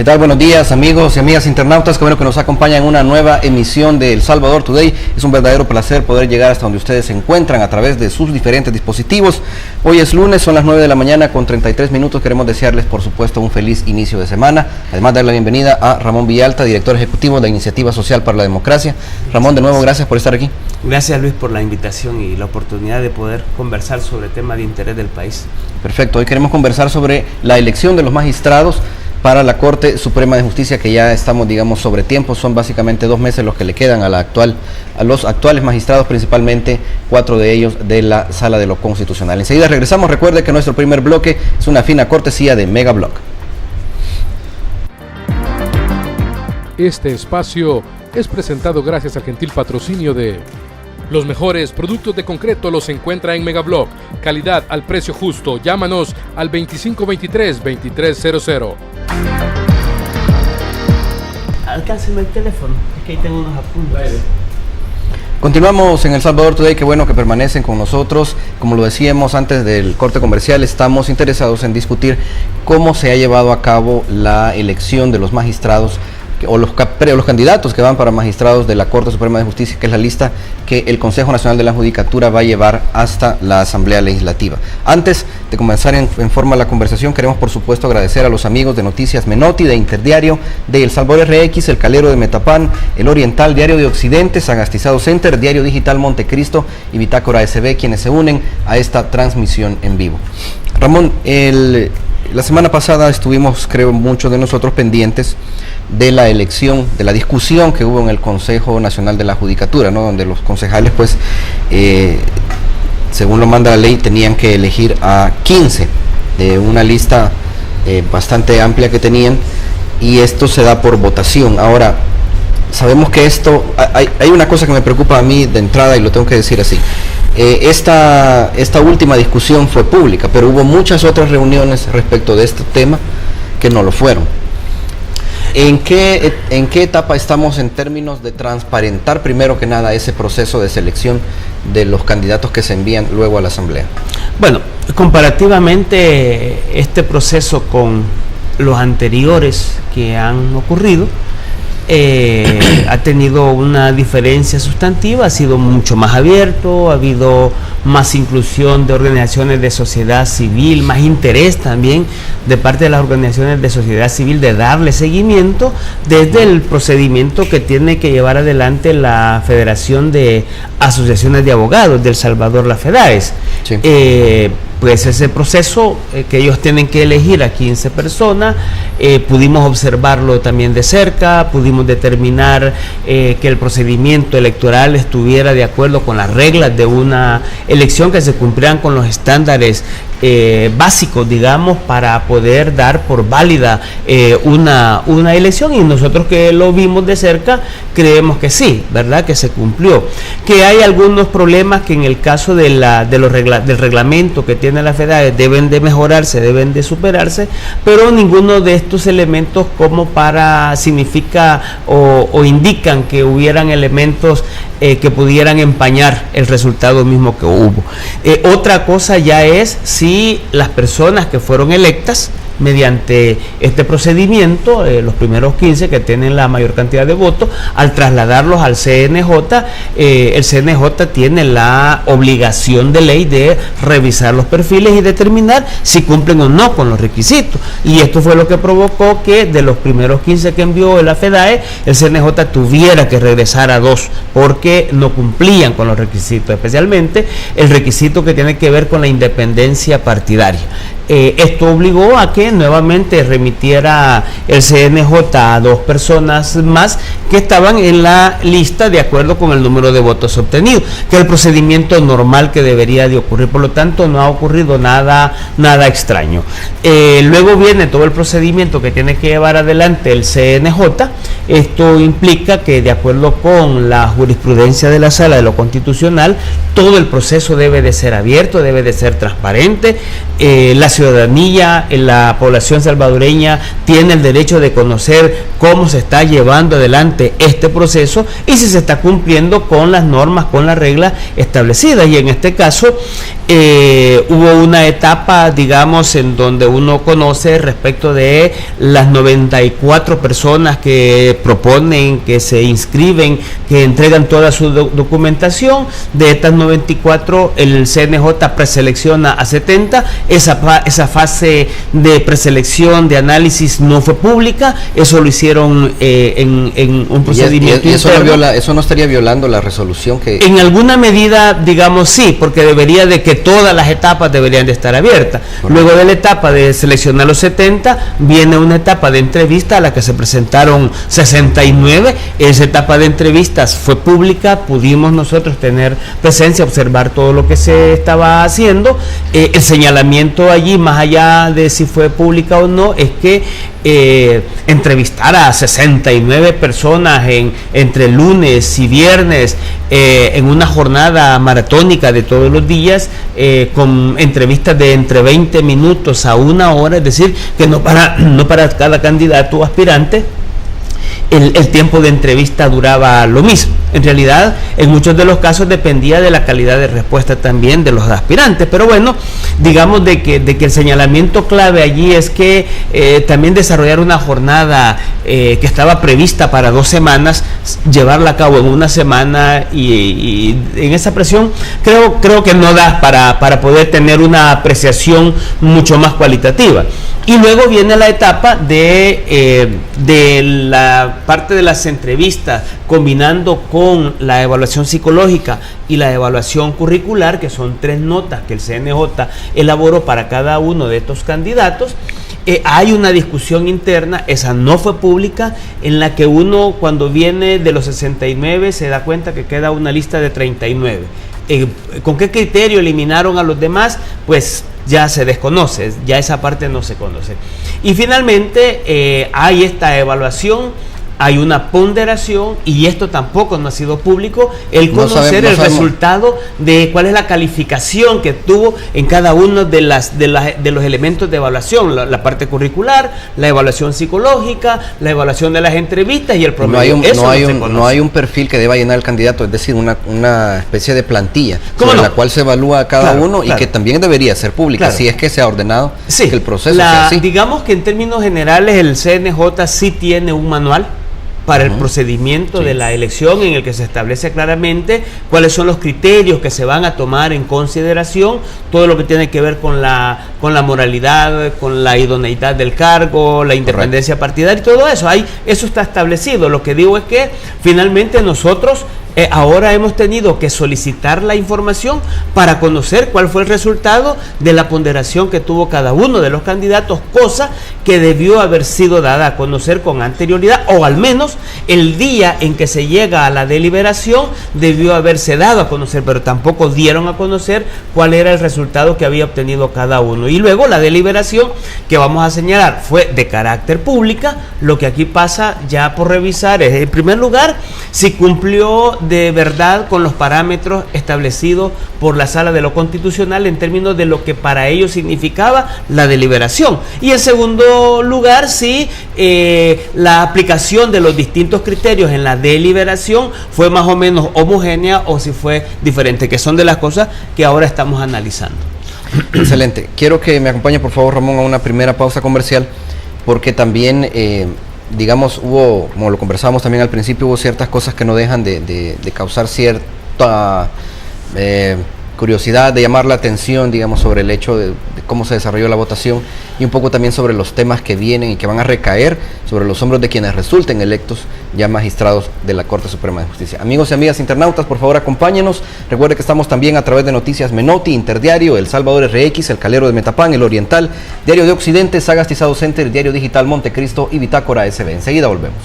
tal? Buenos días, amigos y amigas internautas. Qué bueno que nos acompañan en una nueva emisión de El Salvador Today. Es un verdadero placer poder llegar hasta donde ustedes se encuentran a través de sus diferentes dispositivos. Hoy es lunes, son las 9 de la mañana con 33 minutos. Queremos desearles, por supuesto, un feliz inicio de semana. Además, darle la bienvenida a Ramón Villalta, director ejecutivo de Iniciativa Social para la Democracia. Ramón, de nuevo, gracias por estar aquí. Gracias, Luis, por la invitación y la oportunidad de poder conversar sobre temas de interés del país. Perfecto, hoy queremos conversar sobre la elección de los magistrados para la Corte Suprema de Justicia, que ya estamos, digamos, sobre tiempo. Son básicamente 2 meses los que le quedan a los actuales magistrados, principalmente 4 de ellos de la Sala de lo Constitucional. Enseguida regresamos. Recuerde que nuestro primer bloque es una fina cortesía de Megablock. Este espacio es presentado gracias al gentil patrocinio de... Los mejores productos de concreto los encuentra en Megablock. Calidad al precio justo. Llámanos al 2523-2300. Alcánceme el teléfono, es que ahí tengo unos apuntes. Continuamos en El Salvador Today. Qué bueno que permanecen con nosotros. Como lo decíamos antes del corte comercial, estamos interesados en discutir cómo se ha llevado a cabo la elección de los magistrados o los candidatos que van para magistrados de la Corte Suprema de Justicia, que es la lista que el Consejo Nacional de la Judicatura va a llevar hasta la Asamblea Legislativa. Antes de comenzar en forma la conversación, queremos por supuesto agradecer a los amigos de Noticias Menotti, de Interdiario, de El Salvador RX, El Calero de Metapán, El Oriental, Diario de Occidente, Sagastizado Center, Diario Digital Montecristo y Bitácora SB, quienes se unen a esta transmisión en vivo. Ramón, la semana pasada estuvimos, creo, muchos de nosotros pendientes de la elección, de la discusión que hubo en el Consejo Nacional de la Judicatura, ¿no? Donde los concejales, pues, según lo manda la ley, tenían que elegir a 15 de una lista bastante amplia que tenían, y esto se da por votación. Ahora, sabemos que hay una cosa que me preocupa a mí de entrada, y lo tengo que decir así. Esta última discusión fue pública, pero hubo muchas otras reuniones respecto de este tema que no lo fueron. ¿En qué etapa estamos en términos de transparentar, primero que nada, ese proceso de selección de los candidatos que se envían luego a la Asamblea? Bueno, comparativamente este proceso con los anteriores que han ocurrido, ha tenido una diferencia sustantiva, ha sido mucho más abierto, ha habido más inclusión de organizaciones de sociedad civil, más interés también de parte de las organizaciones de sociedad civil de darle seguimiento desde el procedimiento que tiene que llevar adelante la Federación de Asociaciones de Abogados de El Salvador, la FEDAES. Sí. Pues ese proceso que ellos tienen que elegir a 15 personas, pudimos observarlo también de cerca, pudimos determinar que el procedimiento electoral estuviera de acuerdo con las reglas de una elección, que se cumplieran con los estándares básicos, digamos, para poder dar por válida una elección, y nosotros que lo vimos de cerca creemos que sí, ¿verdad? Que se cumplió. Que hay algunos problemas que en el caso del reglamento que tiene la FEDAE deben de mejorarse, deben de superarse, pero ninguno de estos elementos como para significa o indican que hubieran elementos que pudieran empañar el resultado mismo que hubo. Otra cosa ya es si las personas que fueron electas mediante este procedimiento, los primeros 15 que tienen la mayor cantidad de votos, al trasladarlos al CNJ, el CNJ tiene la obligación de ley de revisar los perfiles y determinar si cumplen o no con los requisitos, y esto fue lo que provocó que de los primeros 15 que envió la FEDAE, el CNJ tuviera que regresar a 2 porque no cumplían con los requisitos, especialmente el requisito que tiene que ver con la independencia partidaria. Esto obligó a que nuevamente remitiera el CNJ a 2 personas más que estaban en la lista de acuerdo con el número de votos obtenidos, que es el procedimiento normal que debería de ocurrir. Por lo tanto, no ha ocurrido nada extraño. Luego viene todo el procedimiento que tiene que llevar adelante el CNJ. Esto implica que, de acuerdo con la jurisprudencia de la Sala de lo Constitucional, todo el proceso debe de ser abierto, debe de ser transparente. La ciudadanía, la población salvadoreña tiene el derecho de conocer cómo se está llevando adelante este proceso y si se está cumpliendo con las normas, con las reglas establecidas. Y en este caso hubo una etapa, digamos, en donde uno conoce respecto de las 94 personas que proponen, que se inscriben, que entregan toda su documentación. De estas 94, el CNJ preselecciona a 70. Esa fase de preselección, de análisis, no fue pública. Eso lo hicieron en un procedimiento interno. Eso no estaría violando la resolución que... En alguna medida, digamos, sí, porque debería de que todas las etapas deberían de estar abiertas. Correcto. Luego de la etapa de seleccionar los 70, viene una etapa de entrevista a la que se presentaron 69. Esa etapa de entrevistas fue pública, pudimos nosotros tener presencia, observar todo lo que se estaba haciendo. El señalamiento allí, más allá de si fue pública o no, es que entrevistar a 69 personas entre lunes y viernes en una jornada maratónica de todos los días, con entrevistas de entre 20 minutos a 1 hora, es decir, que no para cada candidato o aspirante el tiempo de entrevista duraba lo mismo. En realidad, en muchos de los casos dependía de la calidad de respuesta también de los aspirantes, pero bueno, digamos de que el señalamiento clave allí es que también desarrollar una jornada que estaba prevista para 2 semanas, llevarla a cabo en 1 semana y en esa presión creo que no da para poder tener una apreciación mucho más cualitativa. Y luego viene la etapa de la parte de las entrevistas, combinando con la evaluación psicológica y la evaluación curricular, que son 3 notas que el CNJ elaboró para cada uno de estos candidatos. Hay una discusión interna, esa no fue pública, en la que uno, cuando viene de los 69, se da cuenta que queda una lista de 39. ¿Con qué criterio eliminaron a los demás? Pues ya se desconoce, ya esa parte no se conoce. Y finalmente hay esta evaluación, hay una ponderación, y esto tampoco no ha sido público, el conocer el resultado de cuál es la calificación que tuvo en cada uno de los elementos de evaluación, la parte curricular, la evaluación psicológica, la evaluación de las entrevistas y el promedio. No hay un perfil que deba llenar el candidato, es decir, una especie de plantilla sobre la cual se evalúa a cada uno, y que también debería ser pública, si es que se ha ordenado que el proceso sea así. Digamos que en términos generales el CNJ sí tiene un manual para el procedimiento de la elección, en el que se establece claramente cuáles son los criterios que se van a tomar en consideración, todo lo que tiene que ver con la moralidad, con la idoneidad del cargo, la independencia partidaria y todo eso. Eso está establecido. Lo que digo es que finalmente nosotros ahora hemos tenido que solicitar la información para conocer cuál fue el resultado de la ponderación que tuvo cada uno de los candidatos, cosa que debió haber sido dada a conocer con anterioridad, o al menos el día en que se llega a la deliberación debió haberse dado a conocer, pero tampoco dieron a conocer cuál era el resultado que había obtenido cada uno. Y luego la deliberación que vamos a señalar fue de carácter pública. Lo que aquí pasa ya por revisar es, en primer lugar, si cumplió de verdad con los parámetros establecidos por la Sala de lo Constitucional en términos de lo que para ellos significaba la deliberación. Y en segundo lugar, si la aplicación de los distintos criterios en la deliberación fue más o menos homogénea o si fue diferente, que son de las cosas que ahora estamos analizando. Excelente. Quiero que me acompañe, por favor, Ramón, a una primera pausa comercial, porque también digamos, como lo conversábamos también al principio, hubo ciertas cosas que no dejan de causar cierta curiosidad, de llamar la atención, digamos, sobre el hecho de cómo se desarrolló la votación, y un poco también sobre los temas que vienen y que van a recaer sobre los hombros de quienes resulten electos ya magistrados de la Corte Suprema de Justicia. Amigos y amigas internautas, por favor acompáñenos. Recuerde que estamos también a través de Noticias Menotti, Interdiario, El Salvador RX, El Calero de Metapán, El Oriental, Diario de Occidente, Sagastizado Center, Diario Digital Montecristo y Bitácora SB. Enseguida volvemos.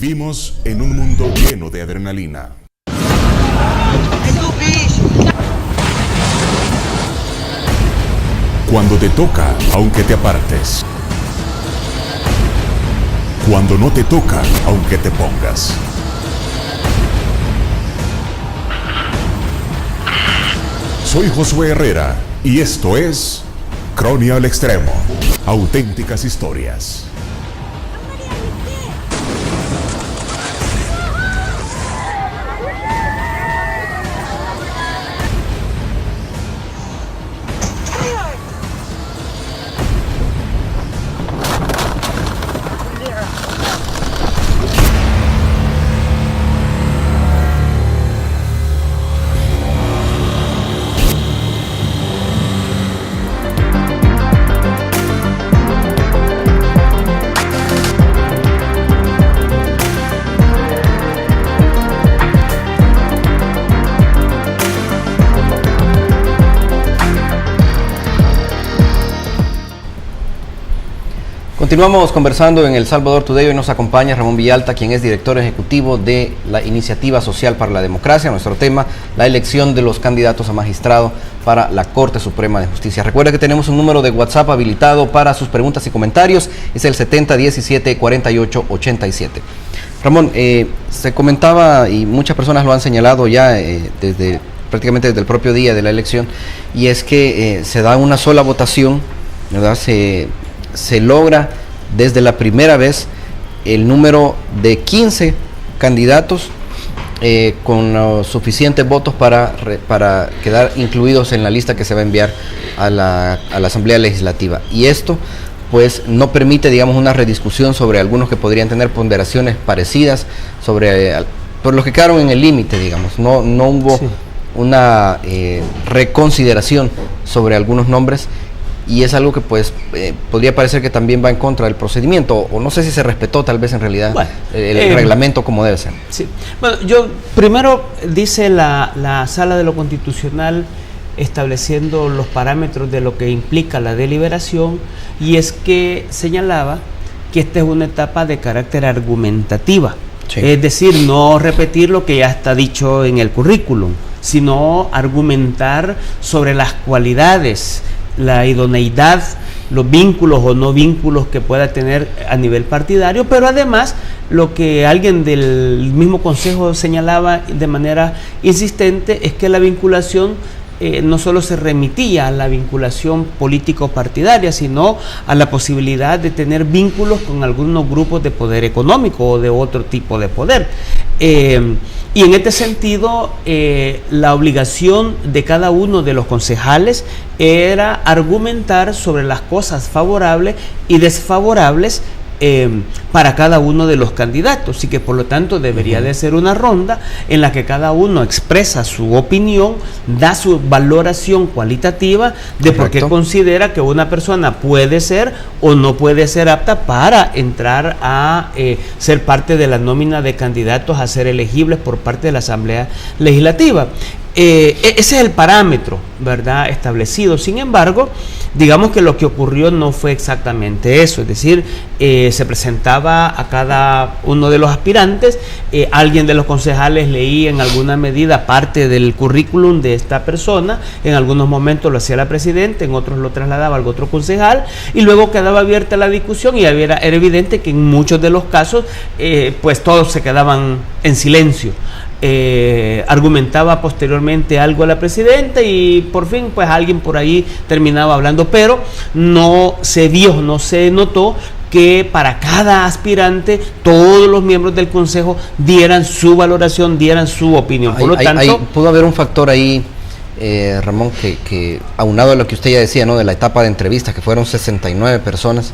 Vivimos en un mundo lleno de adrenalina. Cuando te toca, aunque te apartes. Cuando no te toca, aunque te pongas. Soy Josué Herrera y esto es Cronia al Extremo. Auténticas historias. Continuamos conversando en El Salvador Today. Hoy nos acompaña Ramón Villalta, quien es director ejecutivo de la Iniciativa Social para la Democracia. Nuestro tema, la elección de los candidatos a magistrado para la Corte Suprema de Justicia. Recuerda que tenemos un número de WhatsApp habilitado para sus preguntas y comentarios. Es el 7017-4887. Ramón, se comentaba, y muchas personas lo han señalado ya prácticamente desde el propio día de la elección, y es que se da una sola votación, ¿verdad? Se logra desde la primera vez el número de 15 candidatos con los suficientes votos para quedar incluidos en la lista que se va a enviar a la Asamblea Legislativa. Y esto pues no permite, digamos, una rediscusión sobre algunos que podrían tener ponderaciones parecidas por los que quedaron en el límite, digamos. No hubo una reconsideración sobre algunos nombres. Y es algo que pues podría parecer que también va en contra del procedimiento, o no sé si se respetó tal vez en realidad el reglamento como debe ser. Sí. Bueno, primero dice la Sala de lo Constitucional, estableciendo los parámetros de lo que implica la deliberación, y es que señalaba que esta es una etapa de carácter argumentativa. Sí. Es decir, no repetir lo que ya está dicho en el currículum, sino argumentar sobre las cualidades, la idoneidad, los vínculos o no vínculos que pueda tener a nivel partidario, pero además lo que alguien del mismo Consejo señalaba de manera insistente es que la vinculación no solo se remitía a la vinculación político-partidaria, sino a la posibilidad de tener vínculos con algunos grupos de poder económico o de otro tipo de poder. Y en este sentido, la obligación de cada uno de los concejales era argumentar sobre las cosas favorables y desfavorables para cada uno de los candidatos, y que por lo tanto debería de ser una ronda en la que cada uno expresa su opinión, da su valoración cualitativa de por qué considera que una persona puede ser o no puede ser apta para entrar a ser parte de la nómina de candidatos a ser elegibles por parte de la Asamblea Legislativa. Ese es el parámetro, ¿verdad?, establecido. Sin embargo, digamos que lo que ocurrió no fue exactamente eso, es decir, se presentaba a cada uno de los aspirantes, alguien de los concejales leía en alguna medida parte del currículum de esta persona, en algunos momentos lo hacía la presidenta, en otros lo trasladaba al otro concejal, y luego quedaba abierta la discusión, y era evidente que en muchos de los casos pues todos se quedaban en silencio. Argumentaba posteriormente algo a la presidenta y por fin pues alguien por ahí terminaba hablando, pero no se notó que para cada aspirante todos los miembros del consejo dieran su valoración, dieran su opinión. Por lo tanto, pudo haber un factor ahí, Ramón, que aunado a lo que usted ya decía, ¿no?, de la etapa de entrevistas, que fueron 69 personas,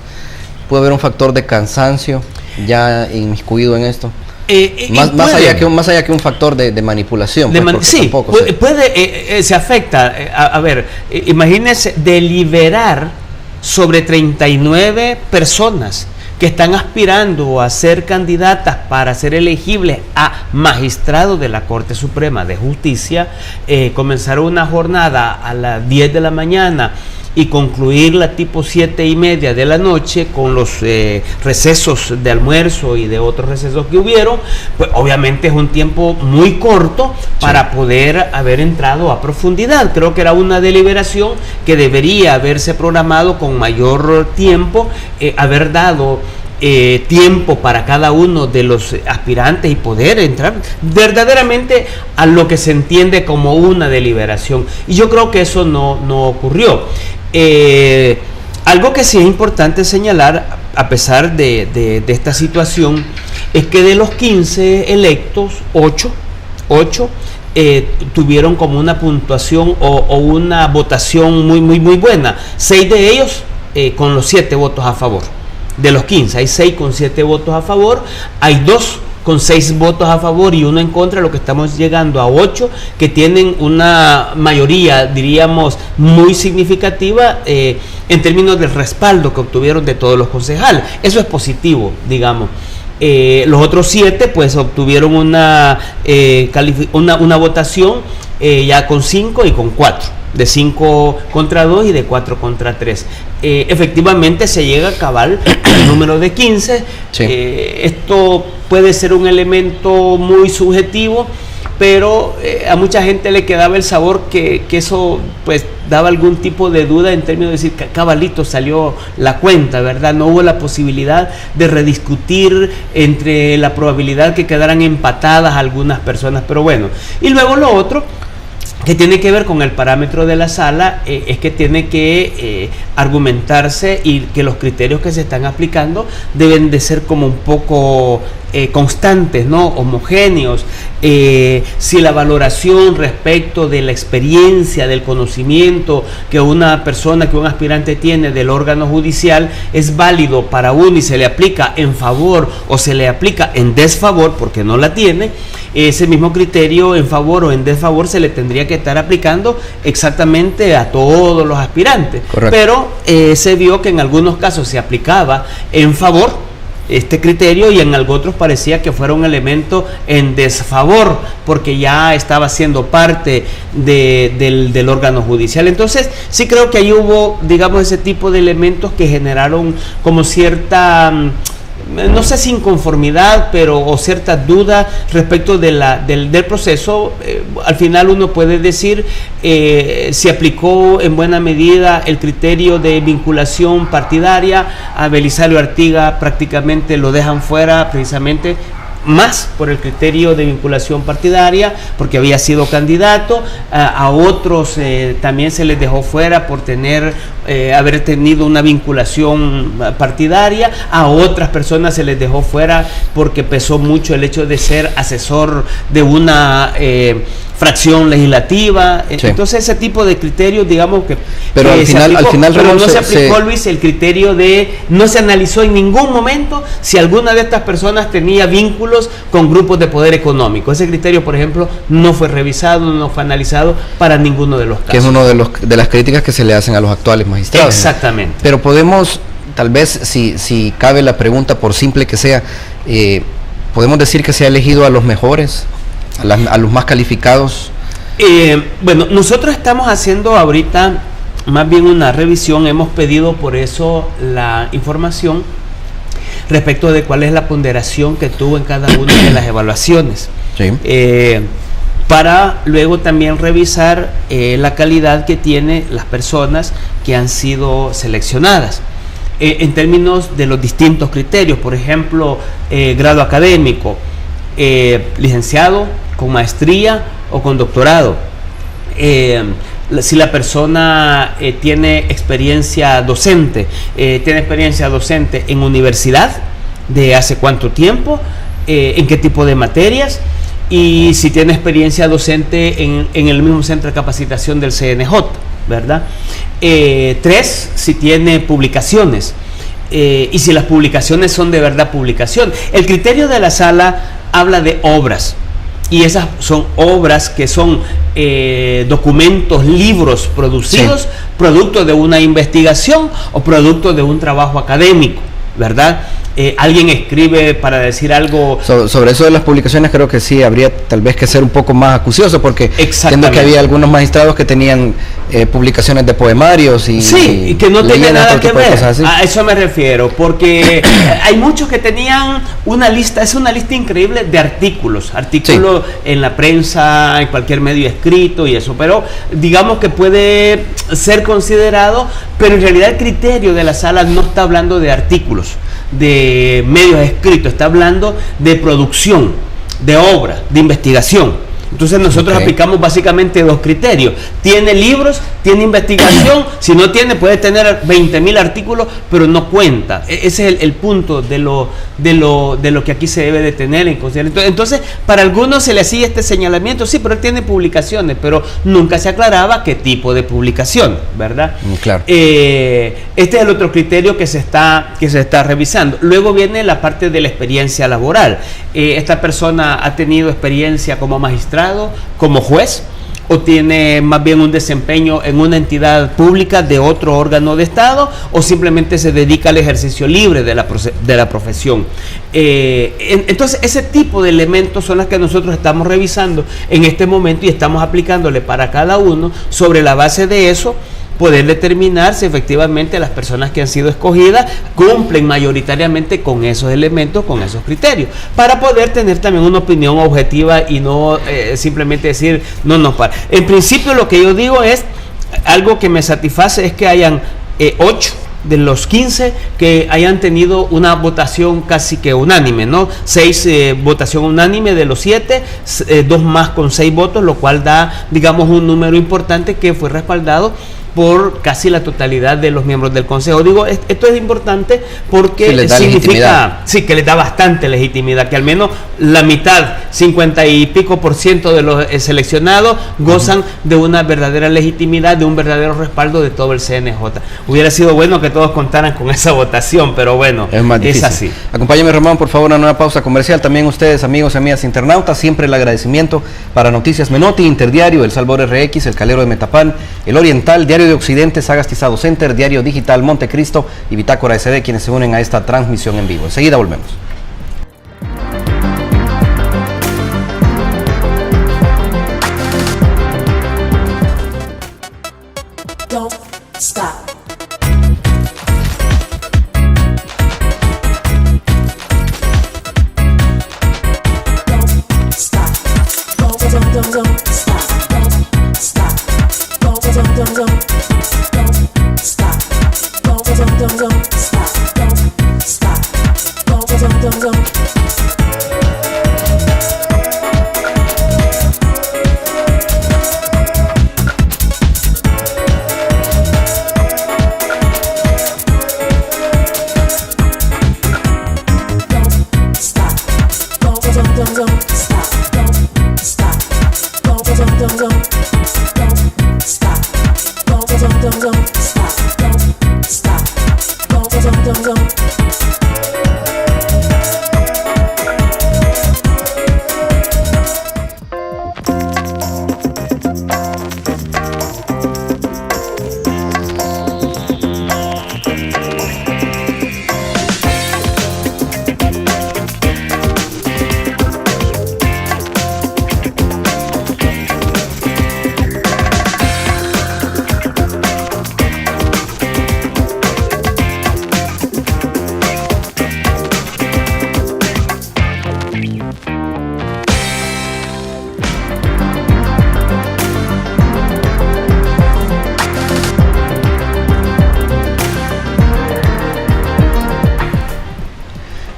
pudo haber un factor de cansancio ya inmiscuido en esto. Más allá que un factor de manipulación. Sí, se afecta. A ver, imagínense deliberar sobre 39 personas que están aspirando a ser candidatas para ser elegibles a magistrado de la Corte Suprema de Justicia, comenzar una jornada a las 10 de la mañana y concluirla tipo 7:30 de la noche con los recesos de almuerzo y de otros recesos que hubieron, pues obviamente es un tiempo muy corto para poder haber entrado a profundidad. Creo que era una deliberación que debería haberse programado con mayor tiempo, haber dado tiempo para cada uno de los aspirantes y poder entrar verdaderamente a lo que se entiende como una deliberación, y yo creo que eso no ocurrió. Algo que sí es importante señalar, a pesar de esta situación, es que de los 15 electos, 8 tuvieron como una puntuación o una votación muy buena. 6 de ellos con los 7 votos a favor. De los 15, hay 6 con 7 votos a favor, hay 2 con 6 votos a favor y 1 en contra, lo que estamos llegando a 8 que tienen una mayoría, diríamos, muy significativa en términos del respaldo que obtuvieron de todos los concejales. Eso es positivo, digamos. Los otros 7 pues obtuvieron una votación ya con 5 y con 4. De 5 contra 2 y de 4 contra 3. Efectivamente se llega a cabal el número de 15. Sí. Esto puede ser un elemento muy subjetivo, pero a mucha gente le quedaba el sabor que eso pues daba algún tipo de duda en términos de decir que cabalito salió la cuenta, ¿verdad? No hubo la posibilidad de rediscutir entre la probabilidad que quedaran empatadas algunas personas, pero bueno. Y luego lo otro que tiene que ver con el parámetro de la sala, es que tiene que argumentarse, y que los criterios que se están aplicando deben de ser como un poco constantes, ¿no? Homogéneos. Si la valoración respecto de la experiencia, del conocimiento que una persona, que un aspirante tiene del órgano judicial es válido para uno y se le aplica en favor o se le aplica en desfavor porque no la tiene, ese mismo criterio en favor o en desfavor se le tendría que estar aplicando exactamente a todos los aspirantes. Correcto. Pero se vio que en algunos casos se aplicaba en favor este criterio y en otros parecía que fuera un elemento en desfavor porque ya estaba siendo parte del órgano judicial. Entonces sí creo que ahí hubo, digamos, ese tipo de elementos que generaron como cierta, no sé si inconformidad, o cierta duda respecto del proceso. Al final uno puede decir se aplicó en buena medida el criterio de vinculación partidaria. A Belisario Artiga prácticamente lo dejan fuera precisamente más por el criterio de vinculación partidaria, porque había sido candidato. A otros también se les dejó fuera por haber tenido una vinculación partidaria. A otras personas se les dejó fuera porque pesó mucho el hecho de ser asesor de una fracción legislativa. Sí. Entonces ese tipo de criterios, digamos que pero al final pero no se aplicó, Luis, el criterio no se analizó en ningún momento si alguna de estas personas tenía vínculos con grupos de poder económico. Ese criterio, por ejemplo, no fue revisado, no fue analizado para ninguno de los casos. Que es uno de las críticas que se le hacen a los actuales magistrados. Exactamente. ¿No? Pero podemos, tal vez, si cabe la pregunta, por simple que sea, podemos decir que se ha elegido a los mejores, a los más calificados. Bueno, nosotros estamos haciendo ahorita más bien una revisión. Hemos pedido por eso la información respecto de cuál es la ponderación que tuvo en cada una de las evaluaciones. Sí. Para luego también revisar la calidad que tienen las personas que han sido seleccionadas en términos de los distintos criterios. Por ejemplo, grado académico, licenciado, con maestría o con doctorado. Si la persona tiene experiencia docente, en universidad, de hace cuánto tiempo, en qué tipo de materias, y si tiene experiencia docente en el mismo centro de capacitación del CNJ, ¿verdad? 3, si tiene publicaciones, y si las publicaciones son de verdad publicación. El criterio de la sala habla de obras, y esas son obras que son documentos, libros producidos, sí, producto de una investigación o producto de un trabajo académico, ¿verdad? alguien escribe para decir algo. Sobre eso de las publicaciones, creo que sí habría tal vez que ser un poco más acucioso, porque entiendo que había algunos magistrados que tenían publicaciones de poemarios y que no tenía nada que ver. A eso me refiero, porque hay muchos que tenían una lista, es una lista increíble de artículos en la prensa, en cualquier medio escrito y eso, pero digamos que puede ser considerado, pero en realidad el criterio de la sala no está hablando de artículos, de medios escritos, está hablando de producción, de obra, de investigación. Entonces nosotros aplicamos básicamente dos criterios: tiene libros, tiene investigación, si no tiene puede tener 20.000 artículos, pero no cuenta. Ese es el punto de lo que aquí se debe de tener en consideración. Entonces, para algunos se le hacía este señalamiento, sí, pero él tiene publicaciones, pero nunca se aclaraba qué tipo de publicación, ¿verdad? Claro. Este es el otro criterio que se está revisando. Luego viene la parte de la experiencia laboral. Esta persona ha tenido experiencia como magistrado, como juez, o tiene más bien un desempeño en una entidad pública de otro órgano de Estado, o simplemente se dedica al ejercicio libre de la profesión. Entonces, ese tipo de elementos son los que nosotros estamos revisando en este momento y estamos aplicándole para cada uno. Sobre la base de eso, poder determinar si efectivamente las personas que han sido escogidas cumplen mayoritariamente con esos elementos, con esos criterios, para poder tener también una opinión objetiva y no simplemente decir no. En principio, lo que yo digo es, algo que me satisface es que hayan 8 de los 15 que hayan tenido una votación casi que unánime, ¿no? 6 votación unánime de los 7, 2 más con 6 votos, lo cual da, digamos, un número importante que fue respaldado por casi la totalidad de los miembros del Consejo. Digo, esto es importante porque significa, que les da bastante legitimidad, que al menos la mitad, 50 y pico % de los seleccionados gozan de una verdadera legitimidad, de un verdadero respaldo de todo el CNJ. Hubiera sido bueno que todos contaran con esa votación, pero bueno, es así. Acompáñame, Ramón, por favor, a una pausa comercial. También ustedes, amigos y amigas internautas, siempre el agradecimiento para Noticias Menotti, Interdiario, El Salvador RX, El Calero de Metapán, El Oriental, Diario de Occidente, Sagastizado Center, Diario Digital Montecristo y Bitácora SD, quienes se unen a esta transmisión en vivo. Enseguida volvemos. Don't stop.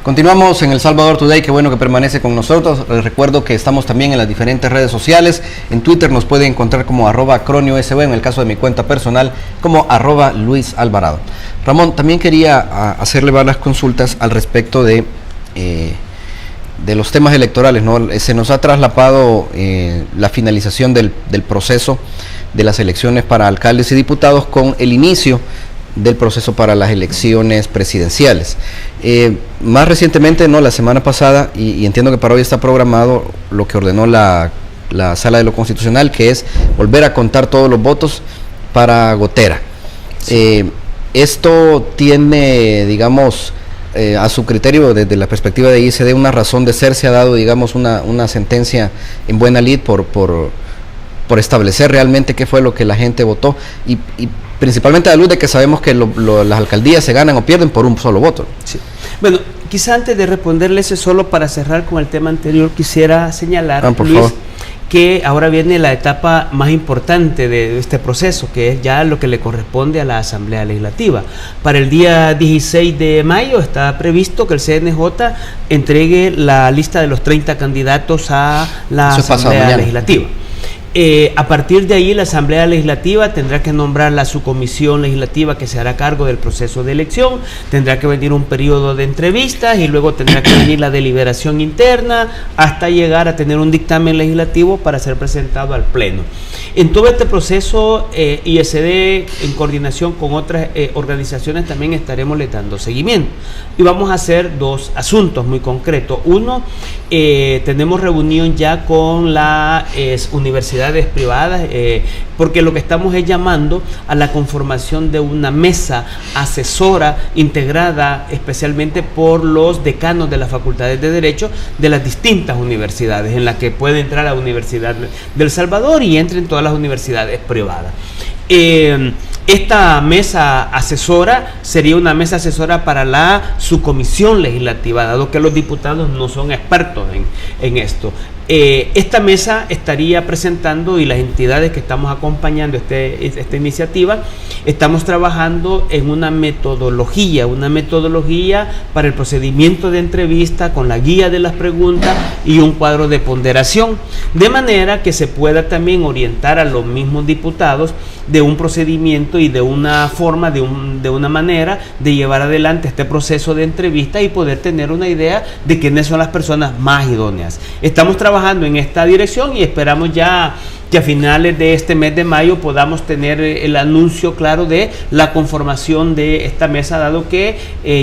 Continuamos en El Salvador Today, qué bueno que permanece con nosotros. Les recuerdo que estamos también en las diferentes redes sociales. En Twitter nos puede encontrar como @CronioSB, en el caso de mi cuenta personal como @Luis Alvarado. Ramón, también quería hacerle varias consultas al respecto de los temas electorales, ¿no? Se nos ha traslapado la finalización del proceso de las elecciones para alcaldes y diputados con el inicio del proceso para las elecciones presidenciales. Más recientemente, no, la semana pasada, y entiendo que para hoy está programado lo que ordenó la Sala de lo Constitucional, que es volver a contar todos los votos para Gotera. Sí. Esto tiene, digamos, a su criterio, desde la perspectiva de ISD, una razón de ser, se ha dado, digamos, una sentencia en buena lid por establecer realmente qué fue lo que la gente votó y principalmente a la luz de que sabemos que las alcaldías se ganan o pierden por un solo voto. Sí. Bueno, quizá antes de responderle ese, solo para cerrar con el tema anterior, quisiera señalar, Luis, favor, que ahora viene la etapa más importante de este proceso, que es ya lo que le corresponde a la Asamblea Legislativa. Para el día 16 de mayo está previsto que el CNJ entregue la lista de los 30 candidatos a la Asamblea Legislativa. A partir de ahí la Asamblea Legislativa tendrá que nombrar la subcomisión legislativa que se hará cargo del proceso de elección, tendrá que venir un periodo de entrevistas y luego tendrá que venir la deliberación interna hasta llegar a tener un dictamen legislativo para ser presentado al Pleno. En todo este proceso, ISD, en coordinación con otras organizaciones, también estaremos le dando seguimiento. Y vamos a hacer dos asuntos muy concretos. Uno, tenemos reunión ya con las universidades privadas, porque lo que estamos es llamando a la conformación de una mesa asesora integrada especialmente por los decanos de las facultades de Derecho de las distintas universidades, en la que puede entrar la Universidad de El Salvador y entren todas las universidades privadas. Esta mesa asesora sería una mesa asesora para la subcomisión legislativa, dado que los diputados no son expertos en esto. Esta mesa estaría presentando, y las entidades que estamos acompañando esta iniciativa, estamos trabajando en una metodología para el procedimiento de entrevista con la guía de las preguntas y un cuadro de ponderación, de manera que se pueda también orientar a los mismos diputados de un procedimiento y de una forma, de una manera de llevar adelante este proceso de entrevista y poder tener una idea de quiénes son las personas más idóneas. Estamos trabajando en esta dirección y esperamos ya que a finales de este mes de mayo podamos tener el anuncio claro de la conformación de esta mesa, dado que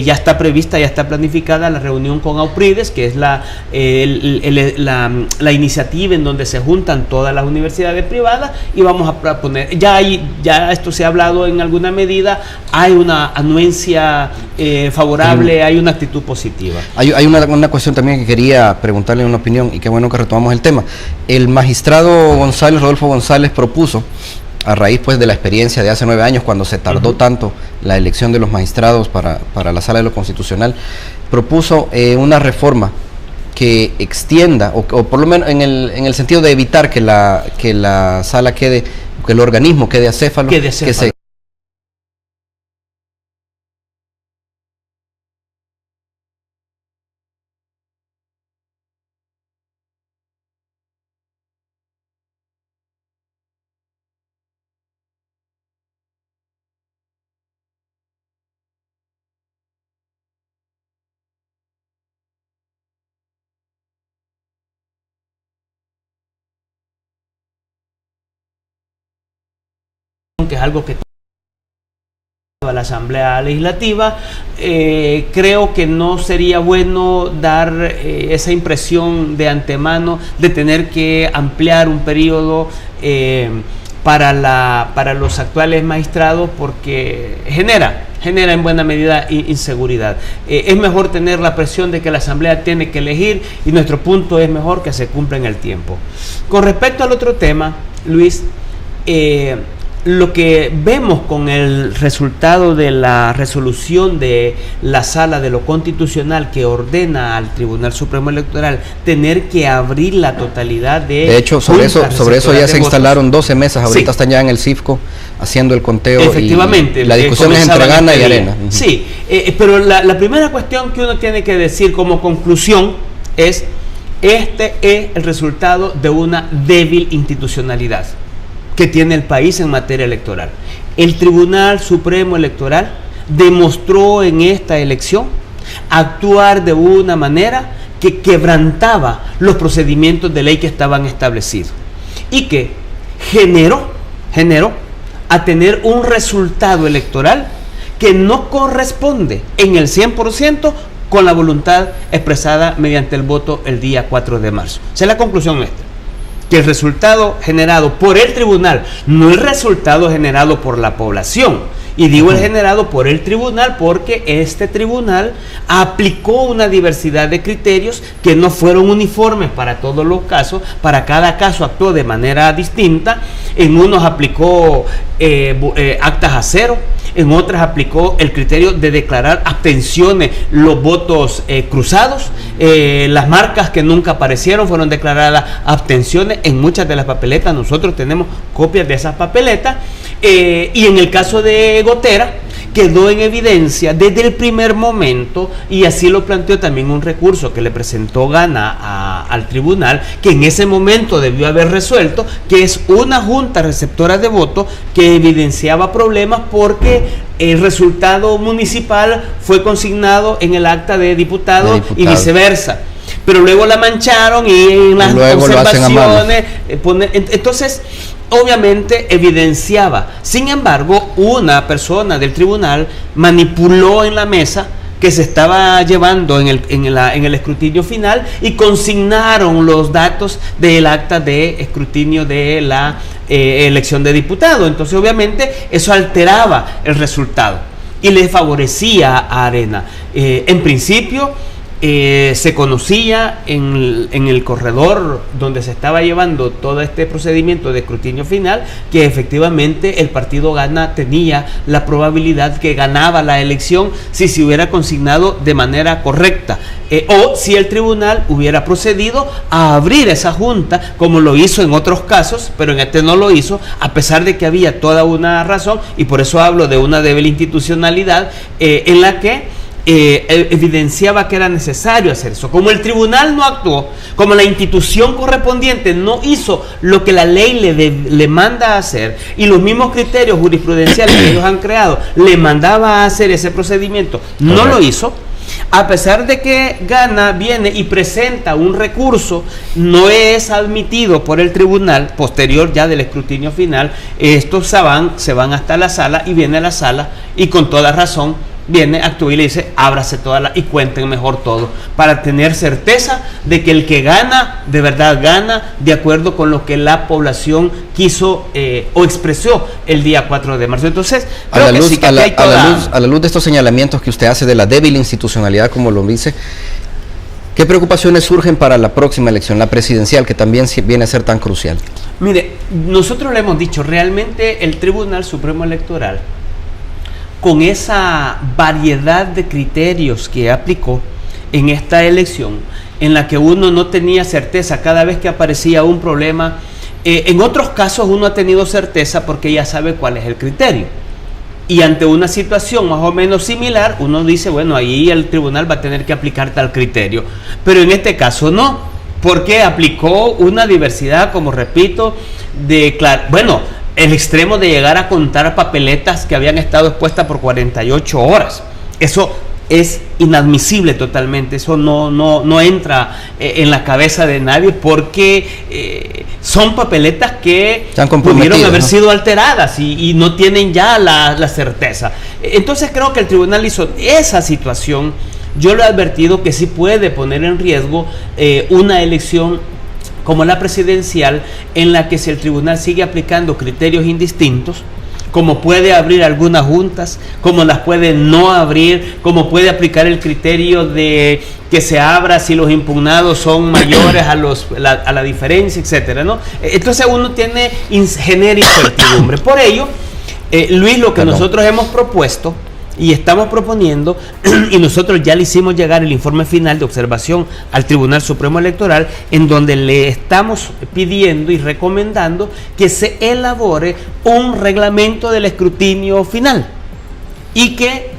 ya está prevista, ya está planificada la reunión con AUPRIDES, que es la iniciativa en donde se juntan todas las universidades privadas, y vamos a poner, ya esto se ha hablado en alguna medida, hay una anuencia favorable, hay una actitud positiva. Hay una cuestión también que quería preguntarle una opinión, y qué bueno que retomamos el tema. El magistrado Rodolfo González propuso, a raíz pues de la experiencia de hace 9 años, cuando se tardó tanto la elección de los magistrados para la Sala de lo Constitucional, propuso una reforma que extienda, o por lo menos en el sentido de evitar que la sala quede, que el organismo quede acéfalo, que se que es algo que a la Asamblea Legislativa. Creo que no sería bueno dar esa impresión de antemano de tener que ampliar un periodo para los actuales magistrados, porque genera en buena medida inseguridad. Es mejor tener la presión de que la Asamblea tiene que elegir, y nuestro punto es mejor que se cumpla en el tiempo. Con respecto al otro tema, Luis, lo que vemos con el resultado de la resolución de la Sala de lo Constitucional, que ordena al Tribunal Supremo Electoral tener que abrir la totalidad de hecho, sobre eso ya se instalaron 12 mesas, ahorita están ya en el CIFCO haciendo el conteo. Efectivamente. Y la discusión es entre Gana y Arena. Sí, pero la primera cuestión que uno tiene que decir como conclusión es: este es el resultado de una débil institucionalidad que tiene el país en materia electoral. El Tribunal Supremo Electoral demostró en esta elección actuar de una manera que quebrantaba los procedimientos de ley que estaban establecidos y que generó a tener un resultado electoral que no corresponde en el 100% con la voluntad expresada mediante el voto el día 4 de marzo. Esa es la conclusión nuestra, que el resultado generado por el tribunal, no el resultado generado por la población, Y digo el generado por el tribunal porque este tribunal aplicó una diversidad de criterios que no fueron uniformes para todos los casos. Para cada caso actuó de manera distinta. En unos aplicó actas a cero, en otras aplicó el criterio de declarar abstenciones, los votos cruzados, las marcas que nunca aparecieron fueron declaradas abstenciones. En muchas de las papeletas nosotros tenemos copias de esas papeletas, y en el caso de Gotera quedó en evidencia desde el primer momento, y así lo planteó también un recurso que le presentó Gana al tribunal, que en ese momento debió haber resuelto, que es una junta receptora de votos que evidenciaba problemas porque el resultado municipal fue consignado en el acta de diputado y viceversa. Pero luego la mancharon y en las observaciones entonces obviamente evidenciaba. Sin embargo, una persona del tribunal manipuló en la mesa que se estaba llevando en el escrutinio final y consignaron los datos del acta de escrutinio de la elección de diputado. Entonces obviamente eso alteraba el resultado y le favorecía a Arena. En principio se conocía en el corredor donde se estaba llevando todo este procedimiento de escrutinio final que efectivamente el partido Gana tenía la probabilidad que ganaba la elección si se hubiera consignado de manera correcta, o si el tribunal hubiera procedido a abrir esa junta como lo hizo en otros casos, pero en este no lo hizo, a pesar de que había toda una razón, y por eso hablo de una débil institucionalidad en la que evidenciaba que era necesario hacer eso. Como el tribunal no actuó, como la institución correspondiente no hizo lo que la ley le manda a hacer, y los mismos criterios jurisprudenciales que ellos han creado le mandaba a hacer ese procedimiento, no lo hizo. A pesar de que Gana viene y presenta un recurso, no es admitido por el tribunal posterior ya del escrutinio final. Estos se van hasta la sala, y viene a la sala y con toda razón viene, actúa y le dice: ábrase y cuenten mejor todo, para tener certeza de que el que gana, de verdad gana, de acuerdo con lo que la población quiso o expresó el día 4 de marzo. Entonces, a la luz de estos señalamientos que usted hace de la débil institucionalidad, como lo dice, ¿qué preocupaciones surgen para la próxima elección, la presidencial, que también viene a ser tan crucial? Mire, nosotros le hemos dicho, realmente el Tribunal Supremo Electoral, con esa variedad de criterios que aplicó en esta elección, en la que uno no tenía certeza cada vez que aparecía un problema, en otros casos uno ha tenido certeza porque ya sabe cuál es el criterio, y ante una situación más o menos similar uno dice: bueno, ahí el tribunal va a tener que aplicar tal criterio, pero en este caso no, porque aplicó una diversidad, como repito, el extremo de llegar a contar papeletas que habían estado expuestas por 48 horas. Eso es inadmisible totalmente, eso no entra en la cabeza de nadie, porque son papeletas que pudieron haber sido alteradas y no tienen ya la certeza. Entonces creo que el tribunal hizo esa situación. Yo le he advertido que sí puede poner en riesgo una elección como la presidencial, en la que si el tribunal sigue aplicando criterios indistintos, como puede abrir algunas juntas, como las puede no abrir, como puede aplicar el criterio de que se abra si los impugnados son mayores a la diferencia, etcétera, ¿no? Entonces uno genera incertidumbre. Por ello, Luis, lo que nosotros hemos propuesto y estamos proponiendo, y nosotros ya le hicimos llegar el informe final de observación al Tribunal Supremo Electoral, en donde le estamos pidiendo y recomendando que se elabore un reglamento del escrutinio final y que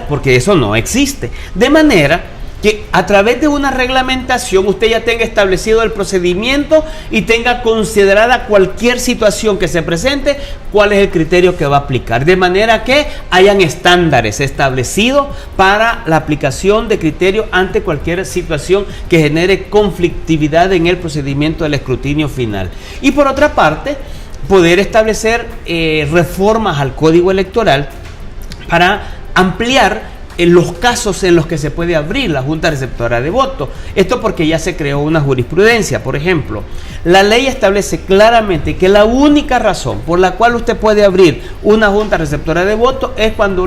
porque eso no existe, de manera que a través de una reglamentación usted ya tenga establecido el procedimiento y tenga considerada cualquier situación que se presente, cuál es el criterio que va a aplicar, de manera que hayan estándares establecidos para la aplicación de criterios ante cualquier situación que genere conflictividad en el procedimiento del escrutinio final. Y por otra parte, poder establecer reformas al Código Electoral para ampliar los casos en los que se puede abrir la Junta Receptora de Votos. Esto porque ya se creó una jurisprudencia. Por ejemplo, la ley establece claramente que la única razón por la cual usted puede abrir una Junta Receptora de Votos es cuando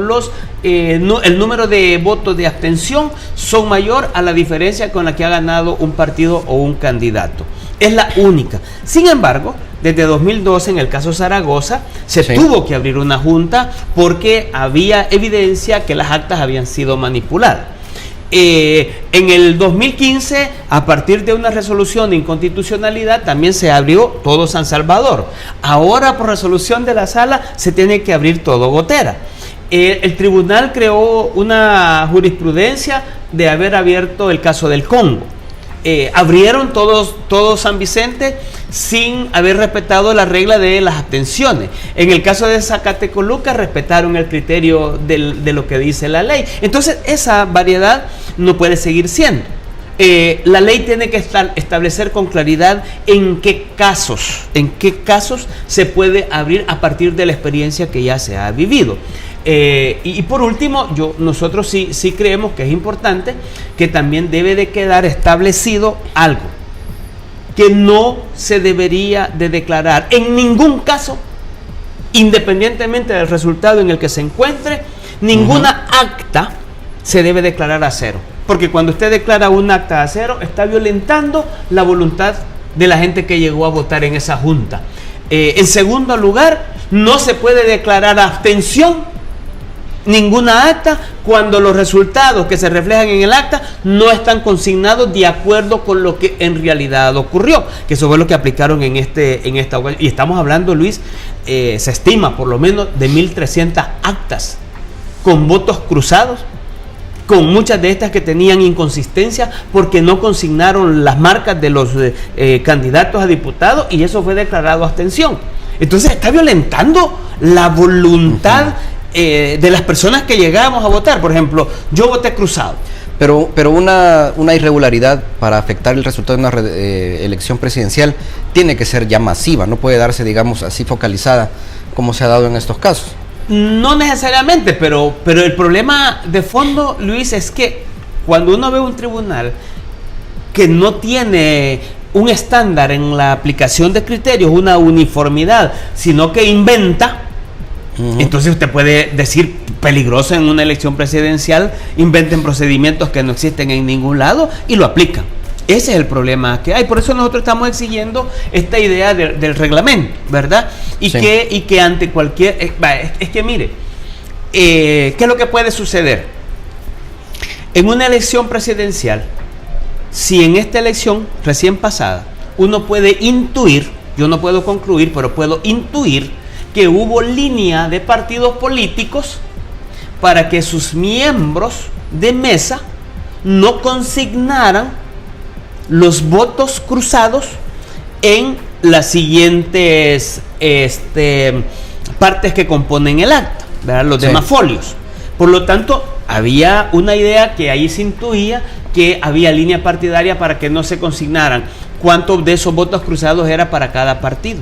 el número de votos de abstención son mayor a la diferencia con la que ha ganado un partido o un candidato. Es la única. Sin embargo, desde 2012, en el caso Zaragoza, se tuvo que abrir una junta porque había evidencia que las actas habían sido manipuladas. En el 2015, a partir de una resolución de inconstitucionalidad, también se abrió todo San Salvador. Ahora, por resolución de la sala, se tiene que abrir todo Gotera. El tribunal creó una jurisprudencia de haber abierto el caso del Congo. Abrieron todo San Vicente sin haber respetado la regla de las abstenciones. En el caso de Zacatecoluca respetaron el criterio de lo que dice la ley. Entonces esa variedad no puede seguir siendo. La ley tiene que establecer con claridad en qué casos se puede abrir a partir de la experiencia que ya se ha vivido. Y por último, nosotros sí creemos que es importante que también debe de quedar establecido algo que no se debería de declarar en ningún caso, independientemente del resultado en el que se encuentre, ninguna acta se debe declarar a cero, porque cuando usted declara un acta a cero está violentando la voluntad de la gente que llegó a votar en esa junta. En segundo lugar, no se puede declarar abstención ninguna acta cuando los resultados que se reflejan en el acta no están consignados de acuerdo con lo que en realidad ocurrió, que eso fue lo que aplicaron en esta ocasión. Y estamos hablando, Luis, se estima por lo menos de 1.300 actas con votos cruzados, con muchas de estas que tenían inconsistencia porque no consignaron las marcas de los candidatos a diputados, y eso fue declarado abstención. Entonces está violentando la voluntad de las personas que llegamos a votar. Por ejemplo, yo voté cruzado. Pero una irregularidad para afectar el resultado de una elección presidencial tiene que ser ya masiva, no puede darse, digamos, así focalizada como se ha dado en estos casos. No necesariamente, pero el problema de fondo, Luis, es que cuando uno ve un tribunal que no tiene un estándar en la aplicación de criterios, una uniformidad, sino que inventa, entonces usted puede decir, peligroso en una elección presidencial, inventen procedimientos que no existen en ningún lado y lo aplican. Ese es el problema que hay. Por eso nosotros estamos exigiendo esta idea del reglamento, ¿verdad? Y que ante cualquier... es que mire, ¿qué es lo que puede suceder? En una elección presidencial, si en esta elección recién pasada uno puede intuir, yo no puedo concluir, pero puedo intuir que hubo línea de partidos políticos para que sus miembros de mesa no consignaran los votos cruzados en las siguientes partes que componen el acta, ¿verdad? Los demás folios. Por lo tanto, había una idea que ahí se intuía que había línea partidaria para que no se consignaran cuántos de esos votos cruzados era para cada partido,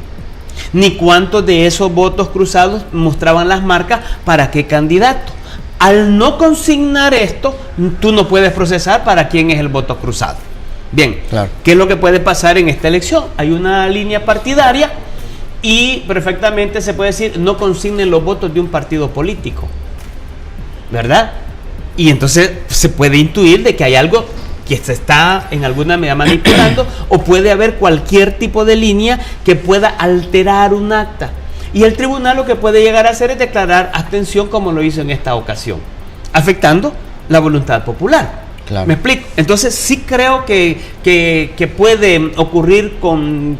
ni cuántos de esos votos cruzados mostraban las marcas para qué candidato. Al no consignar esto, tú no puedes procesar para quién es el voto cruzado. Bien, claro. ¿Qué es lo que puede pasar en esta elección? Hay una línea partidaria y perfectamente se puede decir, no consignen los votos de un partido político, ¿verdad? Y entonces se puede intuir de que hay algo que se está en alguna medida manipulando, o puede haber cualquier tipo de línea que pueda alterar un acta. Y el tribunal lo que puede llegar a hacer es declarar abstención, como lo hizo en esta ocasión, afectando la voluntad popular. Claro. ¿Me explico? Entonces sí creo que puede ocurrir con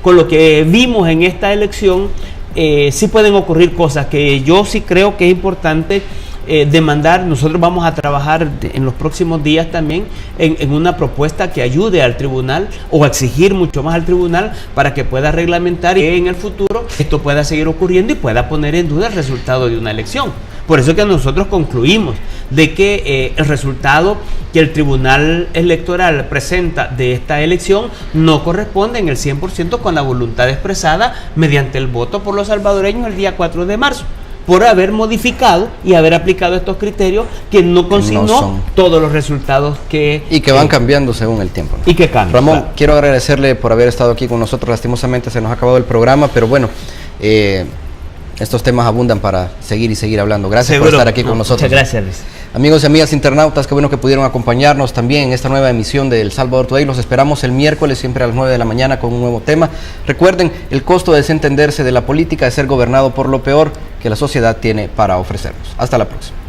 lo que vimos en esta elección. Sí pueden ocurrir cosas que yo sí creo que es importante demandar. Nosotros vamos a trabajar en los próximos días también en una propuesta que ayude al tribunal, o a exigir mucho más al tribunal para que pueda reglamentar y que en el futuro esto pueda seguir ocurriendo y pueda poner en duda el resultado de una elección. Por eso es que nosotros concluimos de que el resultado que el Tribunal Electoral presenta de esta elección no corresponde en el 100% con la voluntad expresada mediante el voto por los salvadoreños el día 4 de marzo. por haber modificado y haber aplicado estos criterios que no consignó todos los resultados y que van cambiando según el tiempo, ¿no? Y que cambian. Ramón, claro, quiero agradecerle por haber estado aquí con nosotros. Lastimosamente se nos ha acabado el programa, pero bueno, estos temas abundan para seguir y seguir hablando. Gracias por estar aquí con nosotros. Muchas gracias, Luis. Amigos y amigas internautas, qué bueno que pudieron acompañarnos también en esta nueva emisión de El Salvador Today. Los esperamos el miércoles, siempre a las 9 de la mañana, con un nuevo tema. Recuerden, el costo de desentenderse de la política es ser gobernado por lo peor que la sociedad tiene para ofrecernos. Hasta la próxima.